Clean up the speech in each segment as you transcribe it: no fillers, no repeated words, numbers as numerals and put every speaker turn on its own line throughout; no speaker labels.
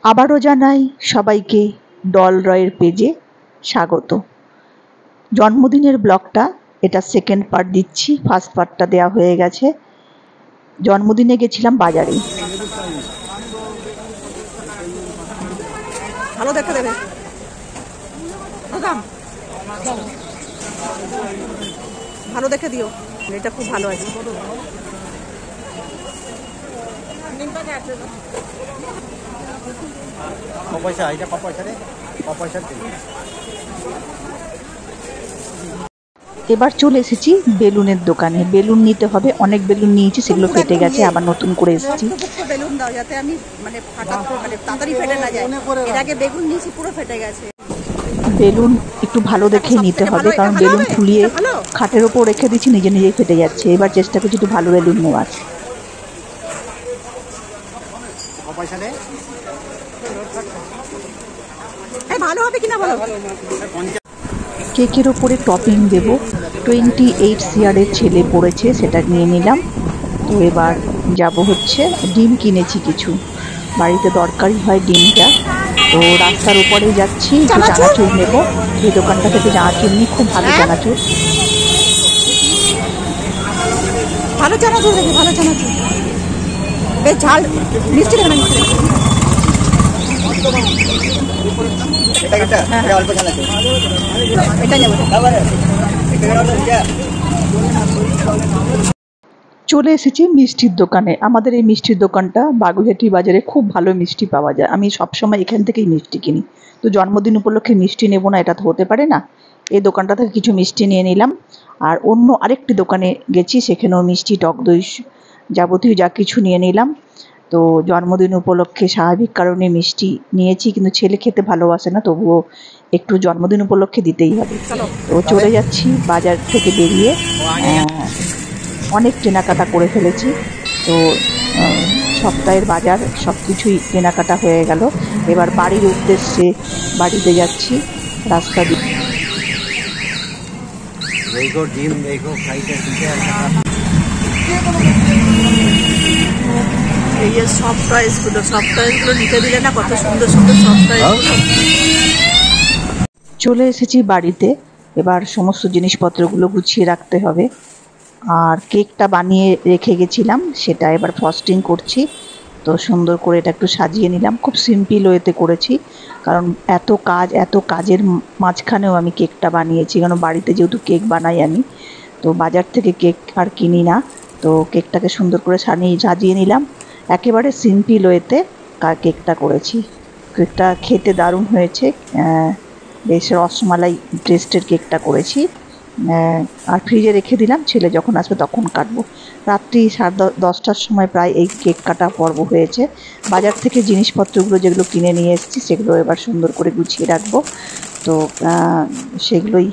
আবারও জানাই সবাইকে ডল রয়ের পেজে স্বাগত। জন্মদিনের ব্লগটা এটা সেকেন্ড পার্ট দিচ্ছি, ফার্স্ট পার্টটা দেওয়া হয়ে গেছে। জন্মদিনে গেছিলাম বাজারে।
ভালো দেখে দেবে, ভালো দেখে দিও, এটা খুব ভালো আছে।
এবার চলে এসেছি বেলুনের দোকানে। বেলুন নিতে হবে, অনেক বেলুন নিয়েছি, সেগুলো ফেটে গেছে, আবার নতুন করে এসেছি।
বেলুন দাও যাতে আমি মানে তাড়াতাড়ি ফেটে না যায়। এর আগে বেলুন নিয়েছি, পুরো ফেটে গেছে।
বেলুন একটু ভালো দেখে নিতে হবে, কারণ বেলুন ফুলিয়ে খাটের ওপর রেখে দিচ্ছি, নিজে নিজেই ফেটে যাচ্ছে। এবার চেষ্টা করছি একটু ভালো বেলুন নেওয়ার।
ভালো হবে কিনা বলো।
কেকের ওপরে টপিং দেব। 28 ইয়ারের ছেলে পড়েছে, সেটা নিয়ে নিলাম। তো এবার যাব হচ্ছে, ডিম কিনেছি কিছু, বাড়িতে দরকারি হয় ডিমটা। তো রাস্তার উপরেই যাচ্ছি, একটু চানাচুর নেব। এই দোকানটা থেকে চানাচুর নিই, খুব ভালো চানাচুর।
ভালো চানাচুর দেখি, ভালো চানাচুর, বেশ ঝাল মিষ্টি দেবে না।
চলে এসেছি মিষ্টির দোকানে। আমাদের এই মিষ্টির দোকানটা বাগুইহাটি বাজারে খুব ভালো মিষ্টি পাওয়া যায়। আমি সবসময় এখান থেকেই মিষ্টি কিনি। তো জন্মদিন উপলক্ষে মিষ্টি নেব না, এটা তো হতে পারে না। এই দোকানটা থেকে কিছু মিষ্টি নিয়ে নিলাম। আর অন্য আরেকটি দোকানে গেছি, সেখানেও মিষ্টি, টক দই, যাবতীয় যা কিছু নিয়ে নিলাম। তো জন্মদিন উপলক্ষে স্বাভাবিক কারণে মিষ্টি নিয়েছি, কিন্তু ছেলে খেতে ভালোবাসে না, তবুও একটু জন্মদিন উপলক্ষে দিতেই হবে। তো চলে যাচ্ছি বাজার থেকে বেরিয়ে। অনেক কেনাকাটা করে ফেলেছি। তো সপ্তাহের বাজার সব কিছুই কেনাকাটা হয়ে গেল। এবার বাড়ির উদ্দেশ্যে বাড়িতে যাচ্ছি রাস্তা দিয়ে।
এই যে সব টয়েসগুলো নিতে দিলে না, কত সুন্দর সুন্দর সব টয়েসগুলো।
চলে এসেছি বাড়িতে। এবার সমস্ত জিনিসপত্রগুলো গুছিয়ে রাখতে হবে। আর কেকটা বানিয়ে রেখে গেছিলাম, সেটা এবার ফ্রস্টিং করছি। তো সুন্দর করে এটা একটু সাজিয়ে নিলাম, খুব সিম্পল ওয়েতে করেছি, কারণ এত কাজের মাঝখানেও আমি কেকটা বানিয়েছি। কারণ বাড়িতে যেহেতু কেক বানাই আমি, তো বাজার থেকে কেক আর কিনি না। তো কেকটাকে সুন্দর করে সাজিয়ে নিলাম, একেবারে সিম্পল ওয়েতে কেকটা করেছি। কেকটা খেতে দারুণ হয়েছে, বেশ রসমালাই টেস্টের কেকটা করেছি। আর ফ্রিজে রেখে দিলাম, ছেলে যখন আসবে তখন কাটবো। রাত্রি 10:30টার সময় প্রায় এই কেক কাটা পর্ব হয়েছে। বাজার থেকে জিনিসপত্রগুলো যেগুলো কিনে নিয়ে এসেছি, সেগুলো এবার সুন্দর করে গুছিয়ে রাখবো। তো সেগুলোই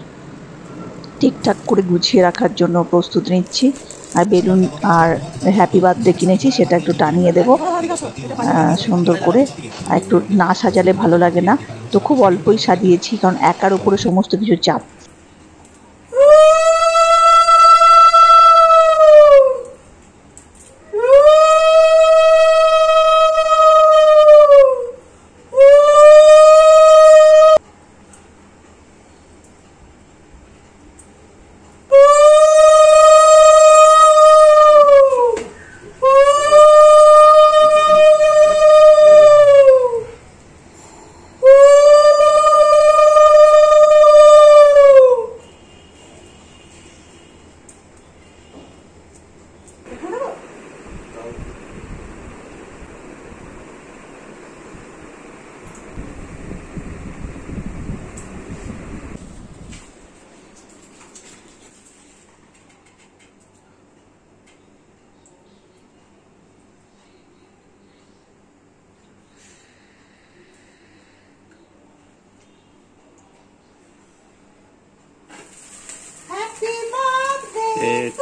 ঠিকঠাক করে গুছিয়ে রাখার জন্য প্রস্তুত নিচ্ছি। আর বেলুন আর হ্যাপি বার্থডে কিনেছি, সেটা একটু টানিয়ে দেব সুন্দর করে। আর একটু না সাজালে ভালো লাগে না, তো খুব অল্পই সাজিয়েছি, কারণ একার উপরে সমস্ত কিছু চাপ।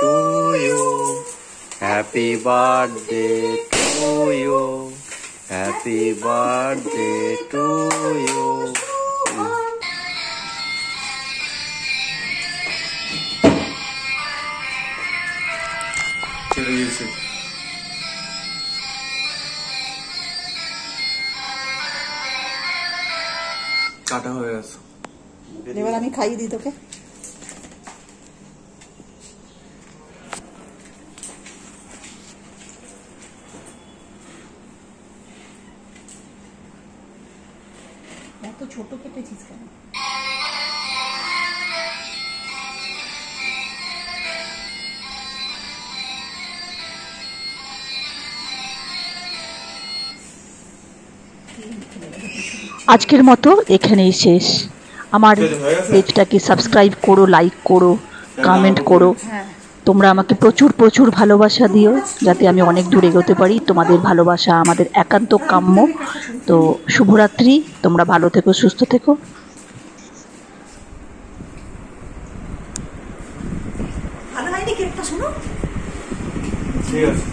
To you, happy birthday to you, happy birthday to you. চলে গেছে। কাটা হয়ে গেছে।
এবার আমি খাইয়ে দিই তোকে। এত ছোট কেটেছিস কেন?
আজকের মতো এখানেই শেষ। আমার পেজটাকে সাবস্ক্রাইব করো, লাইক করো, কমেন্ট করো। তোমরা আমাকে প্রচুর প্রচুর ভালোবাসা দিও, যাতে আমি অনেক দূর এগোতে পারি। তোমাদের ভালোবাসা আমাদের একান্ত কাম্য। তো শুভরাত্রি, তোমরা ভালো থেকো, সুস্থ থেকো।
ভালো হয়নি কেকটা, শোনো।
ঠিক আছে।